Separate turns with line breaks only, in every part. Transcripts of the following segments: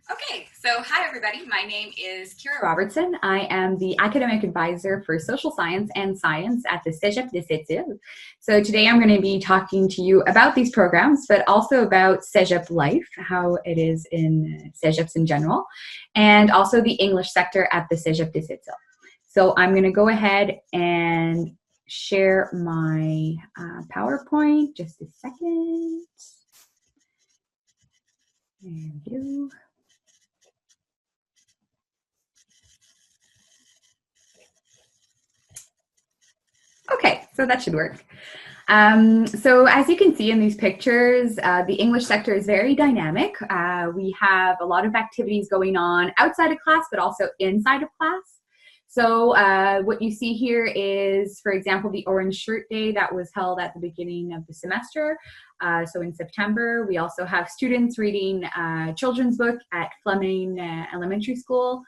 Okay, so hi everybody. My name is Kira Robertson. I am the academic advisor for social science and science at the Cégep de Sept-Îles. So today I'm going to be talking to you about these programs, but also about Cégep life, how it is in Cégeps in general, and also the English sector at the Cégep de Sept-Îles. So I'm going to go ahead and share my PowerPoint. Just a second. There we go. Okay, so that should work. So as you can see in these pictures, the English sector is very dynamic. We have a lot of activities going on outside of class, but also inside of class. So what you see here is, for example, the Orange Shirt Day that was held at the beginning of the semester. So in September, we also have students reading a children's book at Fleming Elementary School.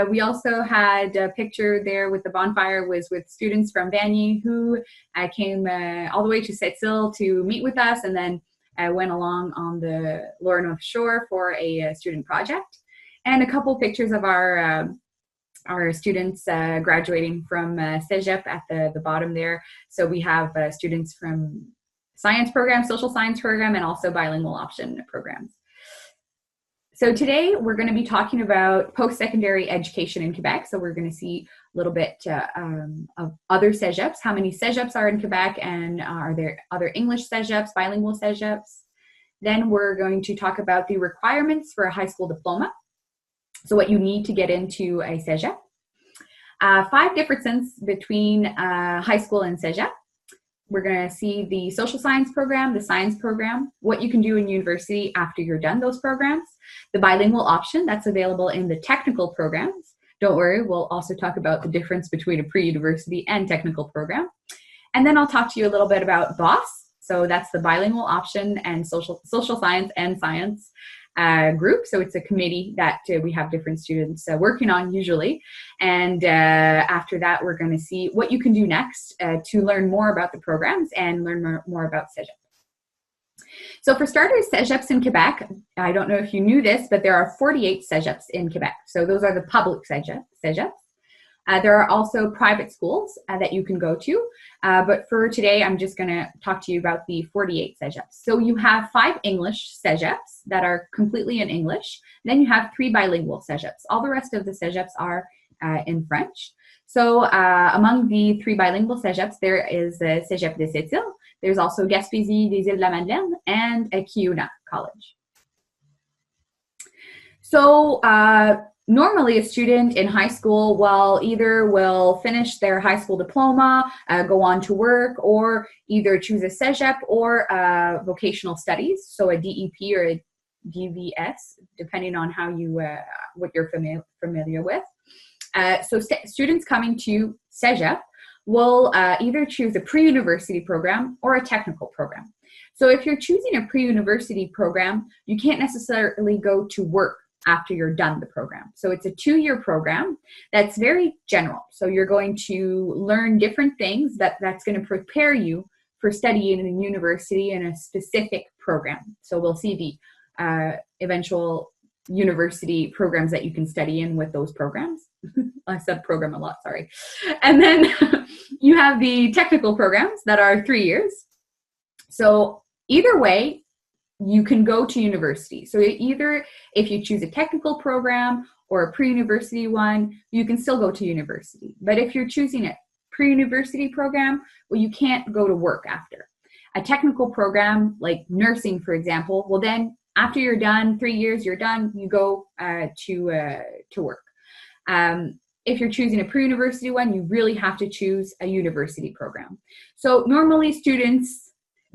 We also had a picture there with the bonfire was with students from Vanier who came all the way to Sept-Îles to meet with us, and then went along on the Lower North Shore for a student project. And a couple pictures of our students graduating from Cégep at the bottom there. So we have students from science program, social science program, and also bilingual option programs. So today we're going to be talking about post-secondary education in Quebec. So we're going to see a little bit of other Cégeps, how many Cégeps are in Quebec, and are there other English Cégeps, bilingual Cégeps. Then we're going to talk about the requirements for a high school diploma. So what you need to get into a Cégep. 5 differences between high school and Cégep. We're going to see the social science program, the science program, what you can do in university after you're done those programs, the bilingual option that's available in the technical programs. Don't worry, we'll also talk about the difference between a pre-university and technical program. And then I'll talk to you a little bit about BOSS. So that's the bilingual option and social science and science group. So it's a committee that we have different students working on usually. And after that, we're going to see what you can do next to learn more about the programs and learn more about Cégep. So for starters, Cégeps in Quebec, I don't know if you knew this, but there are 48 Cégeps in Quebec. So those are the public Cégeps. There are also private schools that you can go to, but for today, I'm just going to talk to you about the 48 Cégeps. So you have 5 English Cégeps that are completely in English. Then you have 3 bilingual Cégeps. All the rest of the Cégeps are in French. So among the 3 bilingual Cégeps, there is Cégep de Sept-Îles. There's also Gaspésie des Îles-de-la-Madeleine and Kiuna College. So normally, a student in high school will finish their high school diploma, go on to work, or either choose a Cégep or vocational studies, so a DEP or a DVS, depending on how what you're familiar with. So students coming to Cégep will either choose a pre-university program or a technical program. So if you're choosing a pre-university program, you can't necessarily go to work after you're done the program. So it's a 2-year program that's very general. So you're going to learn different things that's going to prepare you for studying in a university in a specific program. So we'll see the eventual university programs that you can study in with those programs. I said program a lot, sorry. And then you have the technical programs that are 3 years. So either way, you can go to university. So either if you choose a technical program or a pre-university one, you can still go to university. But if you're choosing a pre-university program, well, you can't go to work after. A technical program like nursing, for example, well then after you're done, 3 years, you're done, you go to work. If you're choosing a pre-university one, you really have to choose a university program. So normally students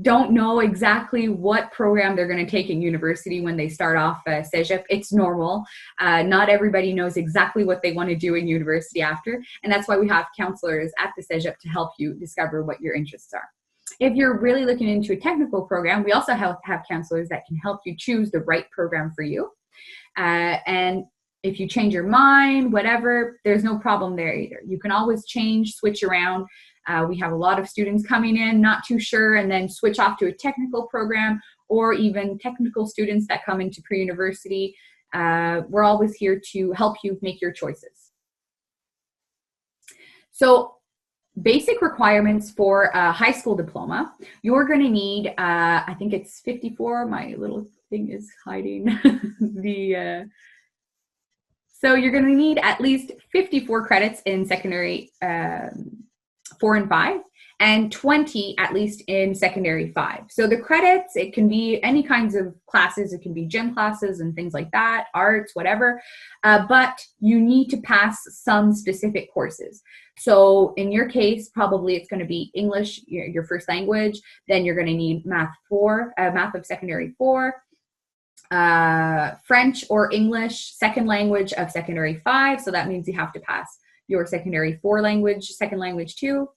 don't know exactly what program they're going to take in university when they start off Cégep. It's normal. Not everybody knows exactly what they want to do in university after, and that's why we have counselors at the Cégep to help you discover what your interests are. If you're really looking into a technical program, we also have counselors that can help you choose the right program for you. And if you change your mind, whatever, there's no problem there either. You can always change, switch around. We have a lot of students coming in, not too sure, and then switch off to a technical program, or even technical students that come into pre-university We're always here to help you make your choices. So basic requirements for a high school diploma, you're going to need, I think it's 54, my little thing is hiding so you're going to need at least 54 credits in secondary 4 and 5, and 20 at least in secondary 5. So the credits, it can be any kinds of classes. It can be gym classes and things like that, arts, whatever. But you need to pass some specific courses. So in your case, probably it's going to be English, your first language. Then you're going to need math of secondary 4. French or English, second language of secondary 5. So that means you have to pass your secondary 4 language, second language 2.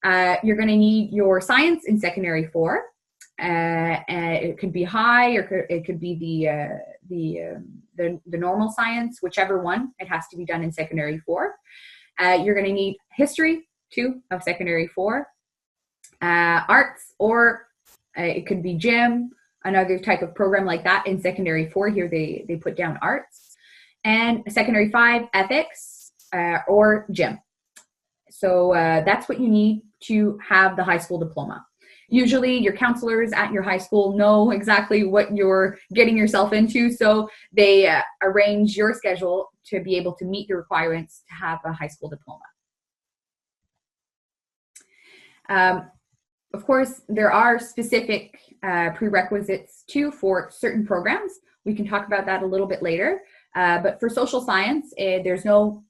You're going to need your science in secondary 4. It could be high, or it could be the normal science, whichever one. It has to be done in secondary 4. You're going to need history 2 of secondary 4. Arts, or it could be gym, another type of program like that in secondary 4. Here they put down arts. And secondary 5, ethics or gym. So that's what you need to have the high school diploma. Usually your counselors at your high school know exactly what you're getting yourself into, so they arrange your schedule to be able to meet the requirements to have a high school diploma. Of course, there are specific prerequisites too for certain programs. We can talk about that a little bit later. But for social science, there's no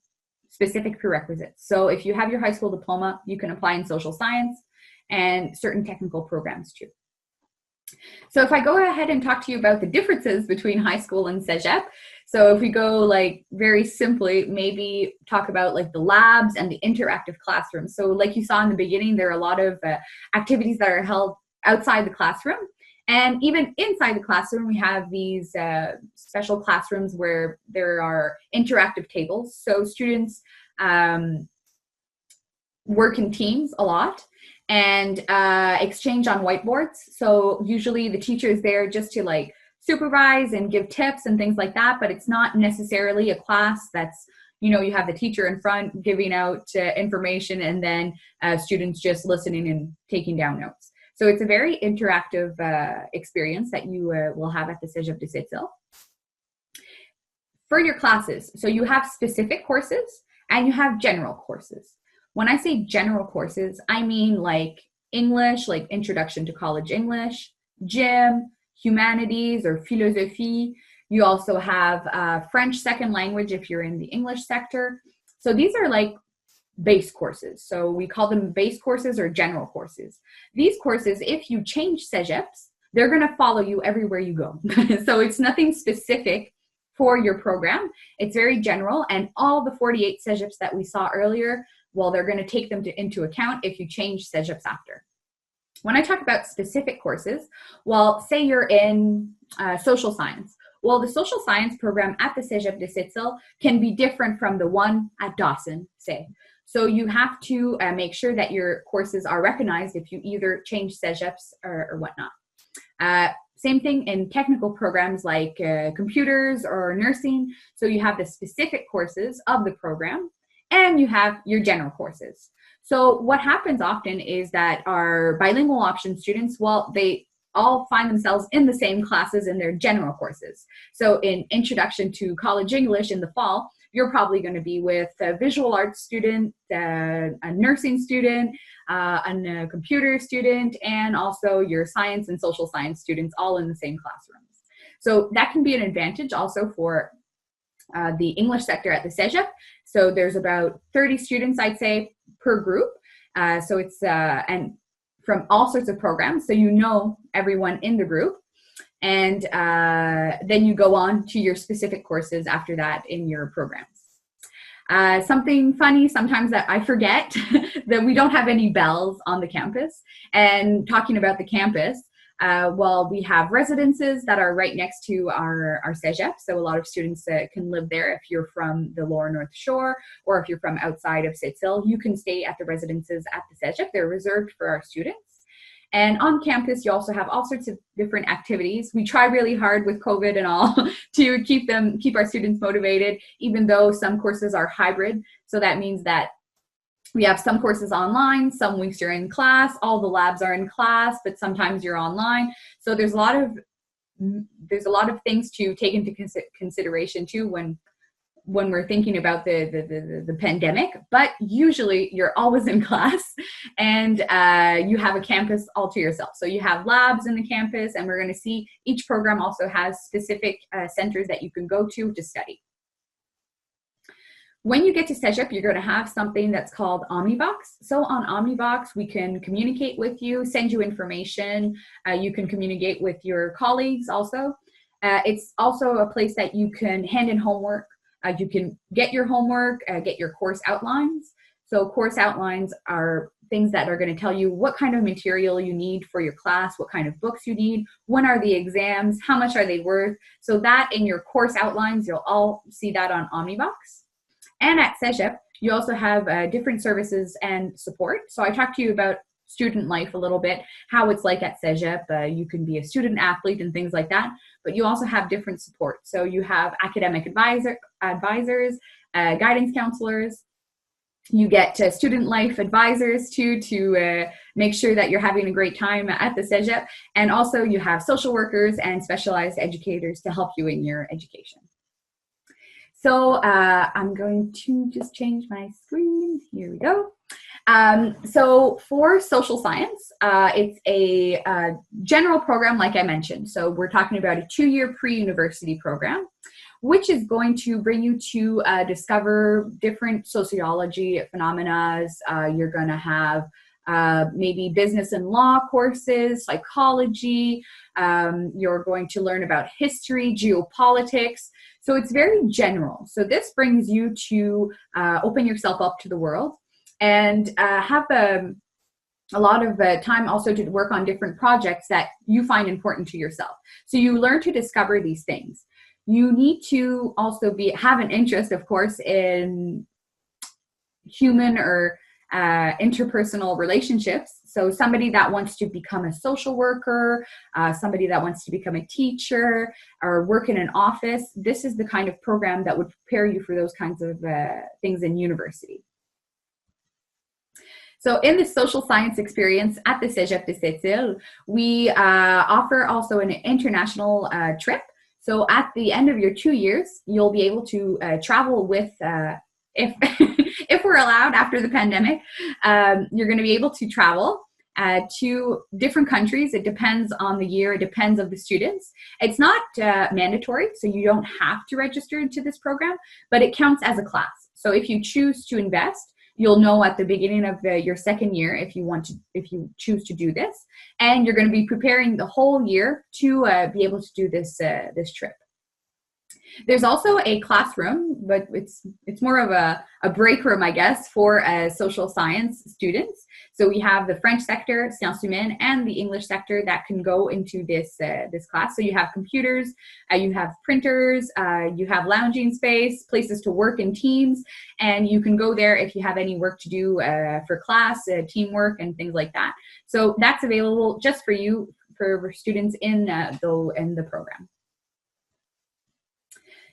specific prerequisites. So if you have your high school diploma, you can apply in social science and certain technical programs too. So if I go ahead and talk to you about the differences between high school and Cégep, so if we go like very simply, maybe talk about like the labs and the interactive classrooms. So like you saw in the beginning, there are a lot of activities that are held outside the classroom. And even inside the classroom, we have these special classrooms where there are interactive tables. So students work in teams a lot and exchange on whiteboards. So usually the teacher is there just to like supervise and give tips and things like that, but it's not necessarily a class that's, you know, you have the teacher in front giving out information and then students just listening and taking down notes. So it's a very interactive experience that you will have at the Cégep de Sept-Îles. For your classes, so you have specific courses and you have general courses. When I say general courses, I mean like English, like Introduction to College English, gym, humanities or philosophie. You also have French second language if you're in the English sector. So these are like base courses. So we call them base courses or general courses. These courses, if you change Cégeps, they're going to follow you everywhere you go. So it's nothing specific for your program. It's very general, and all the 48 Cégeps that we saw earlier, well, they're going to take them into account if you change Cégeps after. When I talk about specific courses, well, say you're in social science. Well, the social science program at the Cégep de Sept-Îles can be different from the one at Dawson, say. So you have to make sure that your courses are recognized if you either change Cégeps or whatnot. Same thing in technical programs like computers or nursing. So you have the specific courses of the program and you have your general courses. So what happens often is that our bilingual option students, well, they all find themselves in the same classes in their general courses. So in Introduction to College English in the fall, you're probably going to be with a visual arts student, a nursing student, a computer student, and also your science and social science students all in the same classrooms. So that can be an advantage also for the English sector at the Cégep. So there's about 30 students, I'd say, per group. So it's, and from all sorts of programs, so you know everyone in the group. And then you go on to your specific courses after that in your programs. Something funny sometimes that I forget, that we don't have any bells on the campus. And talking about the campus, well, we have residences that are right next to our Cégep. So a lot of students can live there. If you're from the Lower North Shore or if you're from outside of Sept-Îles, you can stay at the residences at the Cégep. They're reserved for our students. And on campus, you also have all sorts of different activities. We try really hard with COVID and all to keep our students motivated, even though some courses are hybrid. So that means that we have some courses online, some weeks you're in class, all the labs are in class, but sometimes you're online. So there's a lot of things to take into consideration too when we're thinking about the pandemic, but usually you're always in class and you have a campus all to yourself. So you have labs in the campus, and we're going to see each program also has specific centers that you can go to study. When you get to Cégep, you're going to have something that's called Omnibox. So on Omnibox, we can communicate with you, send you information. You can communicate with your colleagues also. It's also a place that you can hand in homework. You can get your homework, get your course outlines. So course outlines are things that are going to tell you what kind of material you need for your class, what kind of books you need, when are the exams, how much are they worth. So that in your course outlines, you'll all see that on Omnibox. And at Cégep, you also have different services and support. So I talked to you about student life a little bit, how it's like at Cégep. You can be a student athlete and things like that, but you also have different support. So you have academic advisors, guidance counselors. You get student life advisors too, to make sure that you're having a great time at the Cégep. And also you have social workers and specialized educators to help you in your education. So I'm going to just change my screen. Here we go. So for social science, it's a general program, like I mentioned. So we're talking about a 2-year pre-university program, which is going to bring you to discover different sociology phenomena. You're going to have maybe business and law courses, psychology. You're going to learn about history, geopolitics. So it's very general. So this brings you to open yourself up to the world and have a lot of time also to work on different projects that you find important to yourself. So you learn to discover these things. You need to also have an interest, of course, in human or interpersonal relationships. So somebody that wants to become a social worker, somebody that wants to become a teacher or work in an office, this is the kind of program that would prepare you for those kinds of things in university. So in the social science experience at the Cégep de Sept-Îles, we offer also an international trip. So at the end of your 2 years, you'll be able to travel with, if we're allowed after the pandemic, you're going to be able to travel to different countries. It depends on the year. It depends on the students. It's not mandatory, so you don't have to register into this program, but it counts as a class. So if you choose to invest, you'll know at the beginning of your second year if you choose to do this, and you're going to be preparing the whole year to be able to do this trip. There's also a classroom, but it's more of a break room, I guess, for social science students. So we have the French sector, Sciences Humaines, and the English sector that can go into this class. So you have computers, you have printers, you have lounging space, places to work in teams, and you can go there if you have any work to do for class, teamwork, and things like that. So that's available just for you, for students in the program.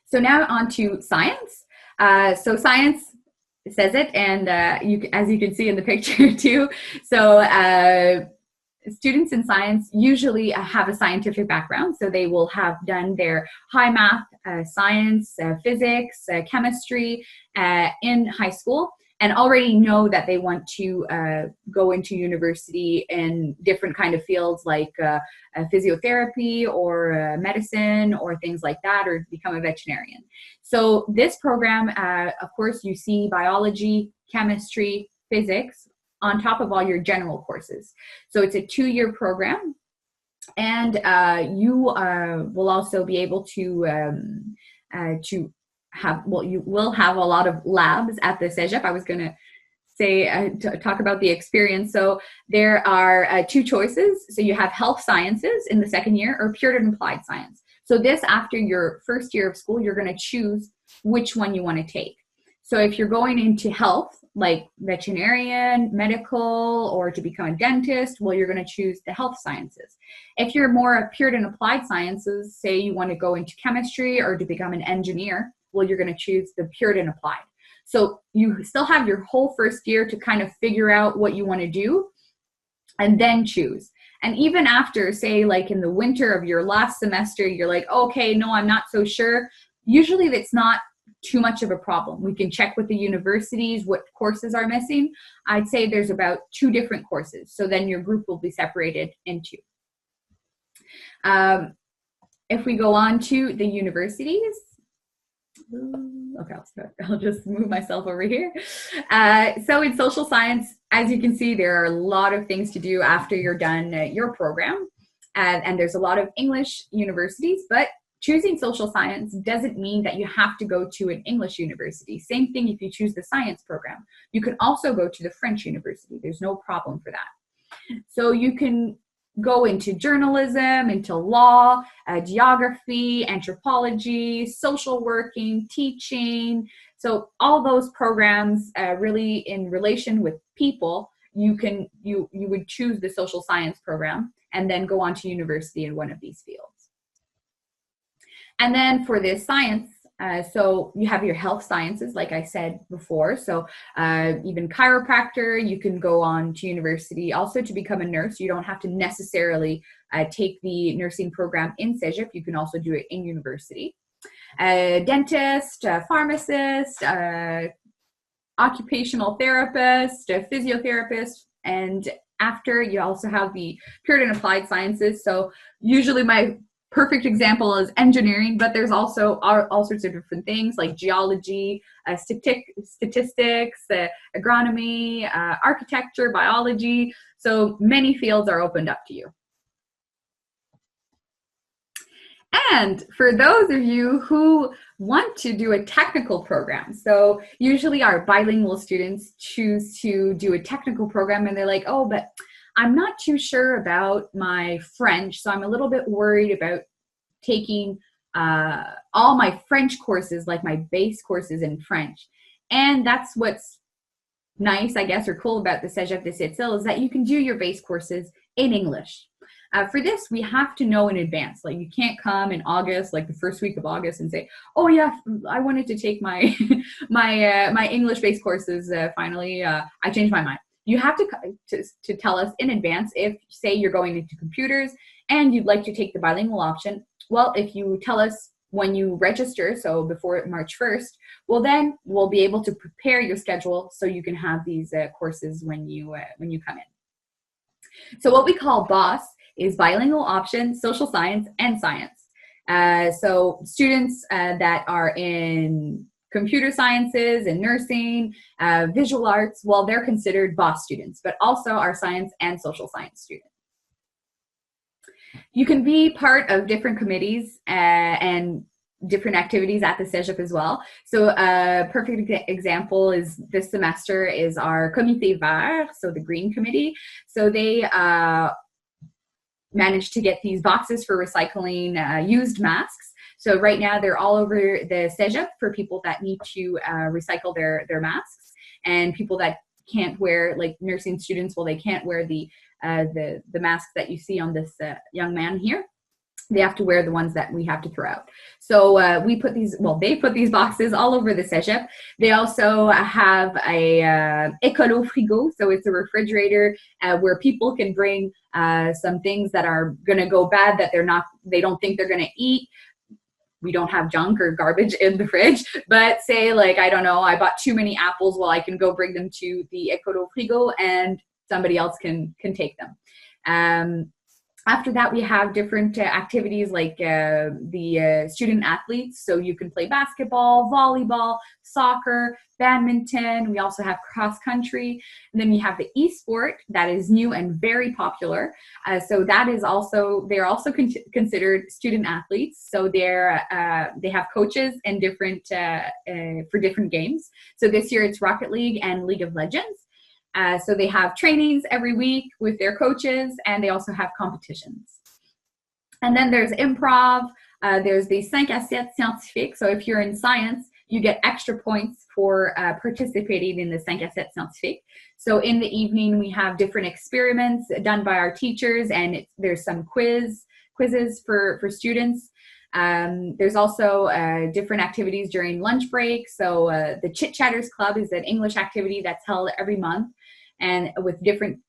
So now on to science. So science says it, and as you can see in the picture too. So students in science usually have a scientific background. So they will have done their high math, science, physics, chemistry in high school, and already know that they want to go into university in different kind of fields like physiotherapy or medicine or things like that, or become a veterinarian. So this program, of course, you see biology, chemistry, physics on top of all your general courses. So it's a 2-year program, and you will also be able to you will have a lot of labs at the Cégep. I was going to say, talk about the experience. So there are 2 choices. So you have health sciences in the second year, or pure and applied science. So this, after your first year of school, you're going to choose which one you want to take. So if you're going into health, like veterinarian, medical, or to become a dentist, well, you're going to choose the health sciences. If you're more pure and applied sciences, say you want to go into chemistry or to become an engineer, well, you're going to choose the pure and applied. So you still have your whole first year to kind of figure out what you want to do and then choose. And even after, say, like in the winter of your last semester, you're like, okay, no, I'm not so sure. Usually it's not too much of a problem. We can check with the universities what courses are missing. I'd say there's about 2 different courses. So then your group will be separated into. If we go on to the universities, okay, I'll just move myself over here. So in social science, as you can see, there are a lot of things to do after you're done your program. And there's a lot of English universities, but choosing social science doesn't mean that you have to go to an English university. Same thing if you choose the science program. You can also go to the French university. There's no problem for that. So you can go into journalism, into law, geography, anthropology, social working, teaching. So all those programs really in relation with people, you would choose the social science program and then go on to university in one of these fields. And then for this science, so you have your health sciences, like I said before. So even chiropractor, you can go on to university. Also to become a nurse, you don't have to necessarily take the nursing program in Cégep. You can also do it in university. Dentist, pharmacist, occupational therapist, physiotherapist, and after you also have the pure and applied sciences. So usually my perfect example is engineering, but there's also all sorts of different things like geology, statistics, agronomy, architecture, biology. So many fields are opened up to you. And for those of you who want to do a technical program, so usually our bilingual students choose to do a technical program and they're like, oh, but I'm not too sure about my French, so I'm a little bit worried about taking all my French courses, like my base courses in French. And that's what's nice, I guess, or cool about the Cégep de Sept-Îles is that you can do your base courses in English. For this, we have to know in advance. Like you can't come in August, like the first week of August, and say, "Oh yeah, I wanted to take my my English-based courses. Finally, I changed my mind." You have to tell us in advance if, say, you're going into computers and you'd like to take the bilingual option. Well, if you tell us when you register, so before March 1st, well, then we'll be able to prepare your schedule so you can have these courses when you come in. So what we call BOSS is bilingual option, social science, and science. So students that are in computer sciences and nursing, visual arts, well, they're considered BOSS students, but also our science and social science students. You can be part of different committees and different activities at the Cégep as well. So a perfect example is this semester is our Comité Vert, so the Green Committee. So they managed to get these boxes for recycling used masks. So right now they're all over the Cégep for people that need to recycle their masks, and people that can't wear, like nursing students, well, they can't wear the mask that you see on this young man here. They have to wear the ones that we have to throw out. So we put these, well, they put these boxes all over the Cégep. They also have a écolo frigo, so it's a refrigerator where people can bring some things that are gonna go bad that they don't think they're gonna eat. We don't have junk or garbage in the fridge, but say, like, I don't know, I bought too many apples, well, I can go bring them to the écolo frigo and somebody else can take them. After that, we have different activities like the student athletes. So you can play basketball, volleyball, soccer, badminton. We also have cross country. And then we have the e-sport that is new and very popular. So that is also, they're also considered student athletes. So they have coaches and different for different games. So this year it's Rocket League and League of Legends. So they have trainings every week with their coaches, and they also have competitions. And then there's improv, there's the 5 à 7 scientifiques. So if you're in science, you get extra points for participating in the 5 à 7 scientifique. So in the evening, we have different experiments done by our teachers, and there's some quizzes for students. There's also different activities during lunch break. So the Chit Chatters Club is an English activity that's held every month and with different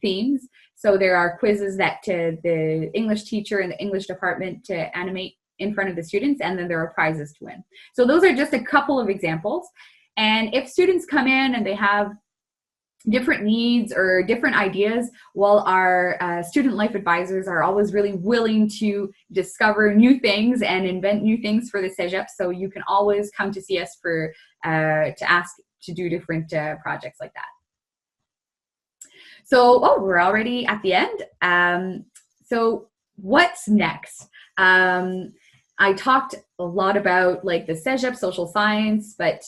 themes. So there are quizzes that the English teacher and the English department to animate in front of the students, and then there are prizes to win. So those are just a couple of examples. And if students come in and they have different needs or different ideas, well, our student life advisors are always really willing to discover new things and invent new things for the Cégep. So you can always come to see us for to ask to do different projects like that. So, we're already at the end. So what's next? I talked a lot about like the Cégep social science, but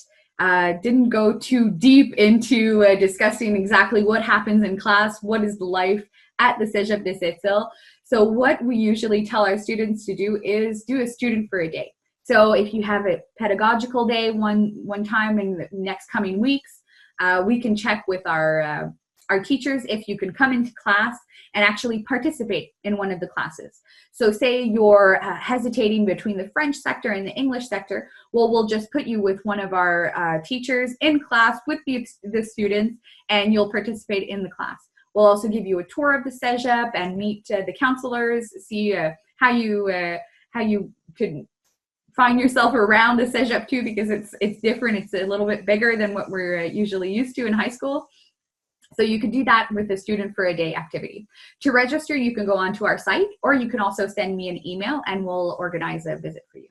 didn't go too deep into discussing exactly what happens in class, what is the life at the Cégep de Sept-Îles. So what we usually tell our students to do is do a student for a day. So if you have a pedagogical day one time in the next coming weeks, we can check with our teachers if you can come into class and actually participate in one of the classes. So say you're hesitating between the French sector and the English sector, well, we'll just put you with one of our teachers in class with the students, and you'll participate in the class. We'll also give you a tour of the Cégep and meet the counselors, see how you could find yourself around the Cégep too, because it's different. It's a little bit bigger than what we're usually used to in high school. So you could do that with a student for a day activity. To register, you can go onto our site, or you can also send me an email and we'll organize a visit for you.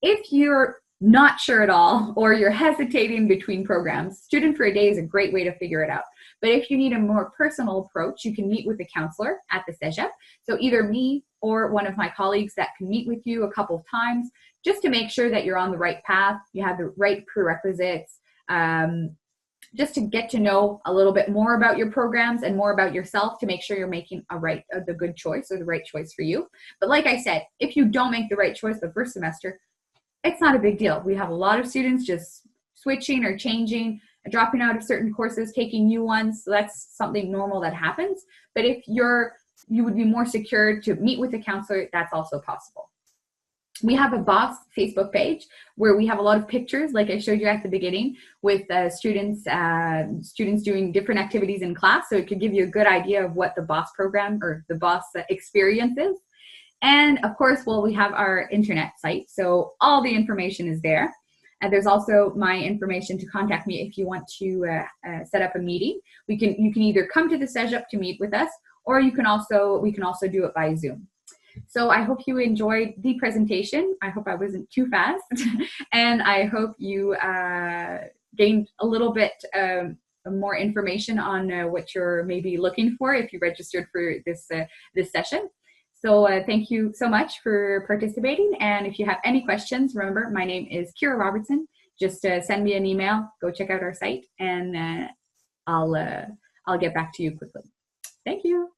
If you're not sure at all, or you're hesitating between programs, student for a day is a great way to figure it out. But if you need a more personal approach, you can meet with a counselor at the Cégep. So either me or one of my colleagues that can meet with you a couple of times, just to make sure that you're on the right path, you have the right prerequisites, just to get to know a little bit more about your programs and more about yourself to make sure you're making the good choice or the right choice for you. But like I said, if you don't make the right choice the first semester, it's not a big deal. We have a lot of students just switching or changing, dropping out of certain courses, taking new ones. So that's something normal that happens. But if you would be more secure to meet with a counselor, that's also possible. We have a BOSS Facebook page where we have a lot of pictures, like I showed you at the beginning, with students doing different activities in class. So it could give you a good idea of what the BOSS program or the BOSS experience is. And of course, well, we have our internet site. So all the information is there. And there's also my information to contact me if you want to set up a meeting. You can either come to the Cégep to meet with us, or we can also do it by Zoom. So I hope you enjoyed the presentation. I hope I wasn't too fast. And I hope you gained a little bit more information on what you're maybe looking for if you registered for this session. So thank you so much for participating. And if you have any questions, remember, my name is Kira Robertson. Just send me an email, go check out our site, and I'll get back to you quickly. Thank you.